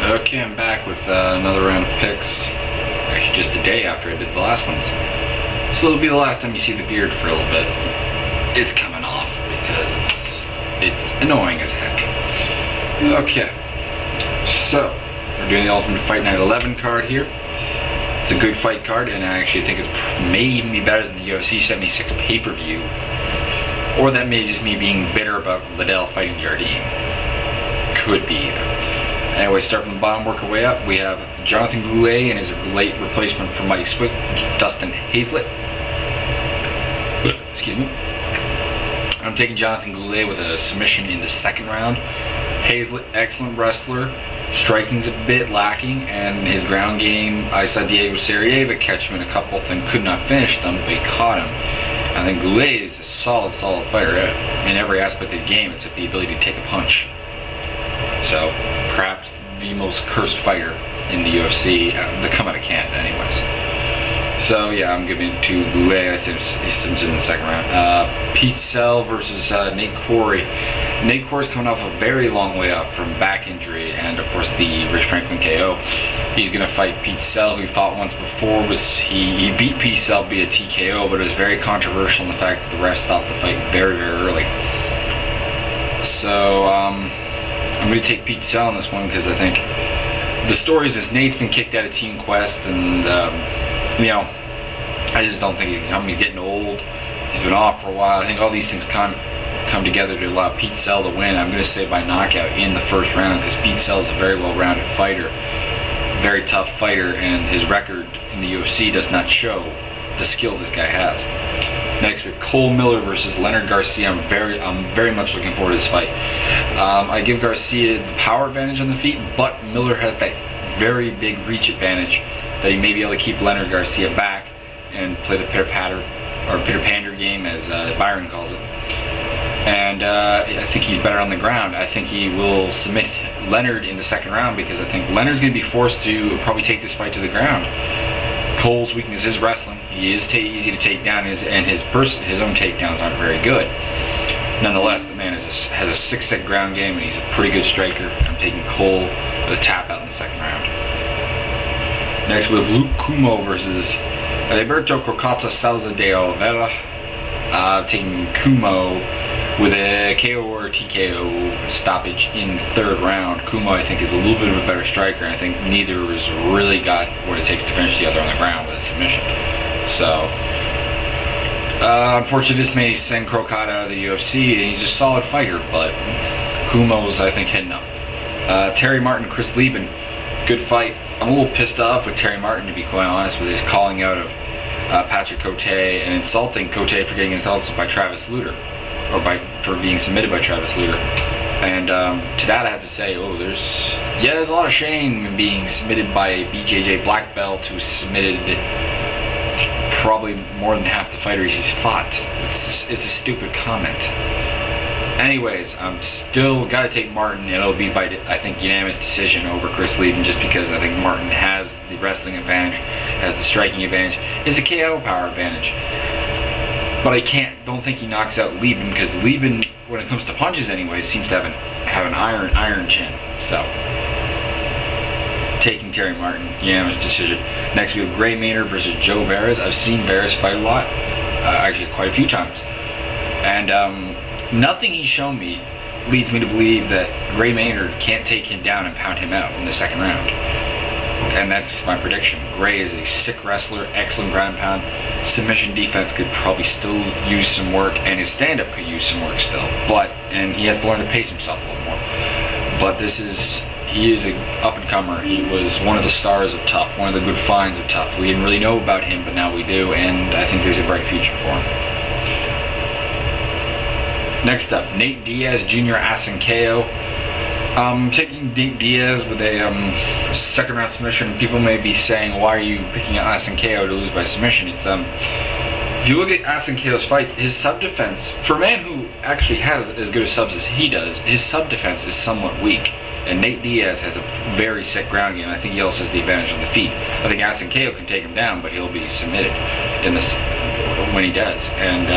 Okay, I'm back with another round of picks. Actually, just a day after I did the last ones. So it'll be the last time you see the beard for a little bit. It's coming off because it's annoying as heck. Okay, so we're doing the Ultimate Fight Night 11 card here. It's a good fight card, and I actually think it may even be better than the UFC 76 pay-per-view. Or that may just me being bitter about Liddell fighting Jardine. Could be either. Anyway, start from the bottom, work our way up. We have Jonathan Goulet and his late replacement for Mike Swick, Dustin Hazlett. Excuse me. I'm taking Jonathan Goulet with a submission in the second round. Hazlett, excellent wrestler. Striking's a bit lacking, and his ground game, I saw Diego Sarieva catch him in a couple things, could not finish them, but he caught him. I think Goulet is a solid fighter in every aspect of the game, except the ability to take a punch. So, perhaps the most cursed fighter in the UFC, to come out of Canada anyways. So yeah, I'm giving it to Goulet. I said he swims in the second round. Pete Sell versus Nate Quarry. Nate Quarry's coming off a very long way up from back injury, and of course the Rich Franklin KO. He's going to fight Pete Sell, who fought once before. He beat Pete Sell via TKO, but it was very controversial in the fact that the ref stopped the fight very, very early. So I'm going to take Pete Sell in this one because I think the story is Nate's been kicked out of Team Quest, and you know, I just don't think he's going to come. He's getting old. He's been off for a while. I think all these things come together to allow Pete Sell to win. I'm going to say by knockout in the first round because Pete Sell is a very well-rounded fighter, very tough fighter, and his record in the UFC does not show the skill this guy has. Next, we have Cole Miller versus Leonard Garcia. I'm very much looking forward to this fight. I give Garcia the power advantage on the feet, but Miller has that very big reach advantage that he may be able to keep Leonard Garcia back and play the pitter-pander game, as Byron calls it. And I think he's better on the ground. I think he will submit Leonard in the second round because I think Leonard's going to be forced to probably take this fight to the ground. Cole's weakness is wrestling. He is easy to take down, and his own takedowns aren't very good. Nonetheless, the man has a 6-set ground game, and he's a pretty good striker. I'm taking Cole with a tap out in the second round. Next, we have Luke Kumo versus Alberto Crocata Souza de Oliveira. Taking Kumo with a KO or TKO stoppage in the third round. Kumo, I think, is a little bit of a better striker. I think neither has really got what it takes to finish the other on the ground with a submission. So, unfortunately, this may send Crocata out of the UFC, and he's a solid fighter, but Kumo's, I think, heading up. Terry Martin, Chris Lieben, good fight. I'm a little pissed off with Terry Martin, to be quite honest, with his calling out of Patrick Cote and insulting Cote for getting insulted by Travis Lutter, or for being submitted by Travis Lutter. And to that I have to say, there's a lot of shame in being submitted by a BJJ black belt who submitted probably more than half the fighters he's fought. It's a stupid comment. Anyways, I'm still got to take Martin. It'll be by, I think, unanimous decision over Chris Lieben, just because I think Martin has the wrestling advantage, has the striking advantage, has the KO power advantage. But I don't think he knocks out Lieben, because Lieben, when it comes to punches anyway, seems to have an iron chin. So, taking Terry Martin, unanimous decision. Next, we have Gray Maynard versus Joe Veras. I've seen Veras fight a lot, actually quite a few times, and nothing he's shown me leads me to believe that Gray Maynard can't take him down and pound him out in the second round. And that's my prediction. Gray is a sick wrestler, excellent ground and pound. Submission defense could probably still use some work, and his stand-up could use some work still. And he has to learn to pace himself a little more. But he is an up-and-comer. He was one of the stars of TUF, one of the good finds of TUF. We didn't really know about him, but now we do, and I think there's a bright future for him. Next up, Nate Diaz, Jr. Asankeo. Taking Nate Diaz with a second round submission. People may be saying, why are you picking Asankeo to lose by submission? It's if you look at Asankeo's fights, his sub-defense, for a man who actually has as good a subs as he does, his sub-defense is somewhat weak. And Nate Diaz has a very sick ground game. I think he also has the advantage on the feet. I think Asankeo can take him down, but he'll be submitted when he does. And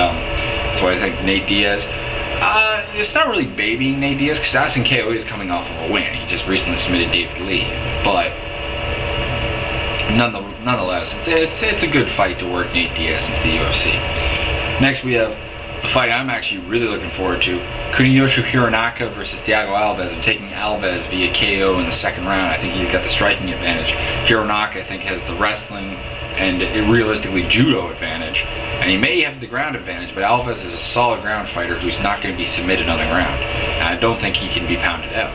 so I think Nate Diaz. it's not really babying Nate Diaz, because Addison KO is coming off of a win. He just recently submitted David Lee, but nonetheless, it's a good fight to work Nate Diaz into the UFC. Next, we have the fight I'm actually really looking forward to: Kuniyoshi Hironaka versus Thiago Alves. I'm taking Alves via KO in the second round. I think he's got the striking advantage. Hironaka, I think, has the wrestling and realistically judo advantage, and he may have the ground advantage, but Alves is a solid ground fighter who's not going to be submitted on the ground, and I don't think he can be pounded out,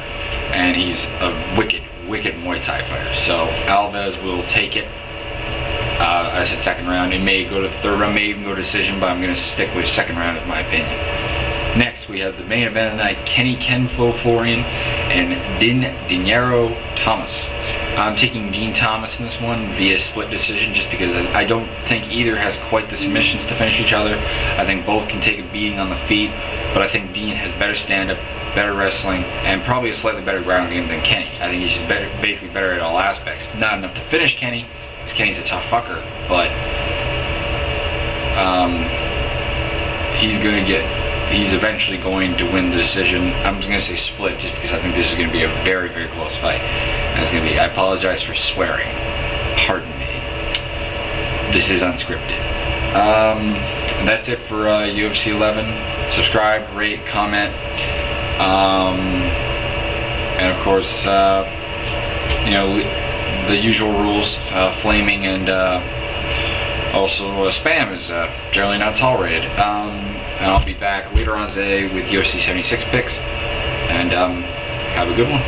and he's a wicked Muay Thai fighter. So Alves will take it. I said second round. It may go to the third round, may even go to decision, but I'm going to stick with second round in my opinion. Next, we have the main event of the night: Ken Florian and Dinero Thomas. I'm taking Dean Thomas in this one via split decision, just because I don't think either has quite the submissions to finish each other. I think both can take a beating on the feet, but I think Dean has better stand-up, better wrestling, and probably a slightly better ground game than Kenny. I think he's just basically better at all aspects. Not enough to finish Kenny, because Kenny's a tough fucker, but he's eventually going to win the decision. I'm just going to say split, just because I think this is going to be a very, very close fight. And it's going to be, I apologize for swearing. Pardon me. This is unscripted. That's it for UFC 11. Subscribe, rate, comment. And of course, you know, the usual rules, flaming and also spam is generally not tolerated. And I'll be back later on today with UFC 76 picks, and have a good one.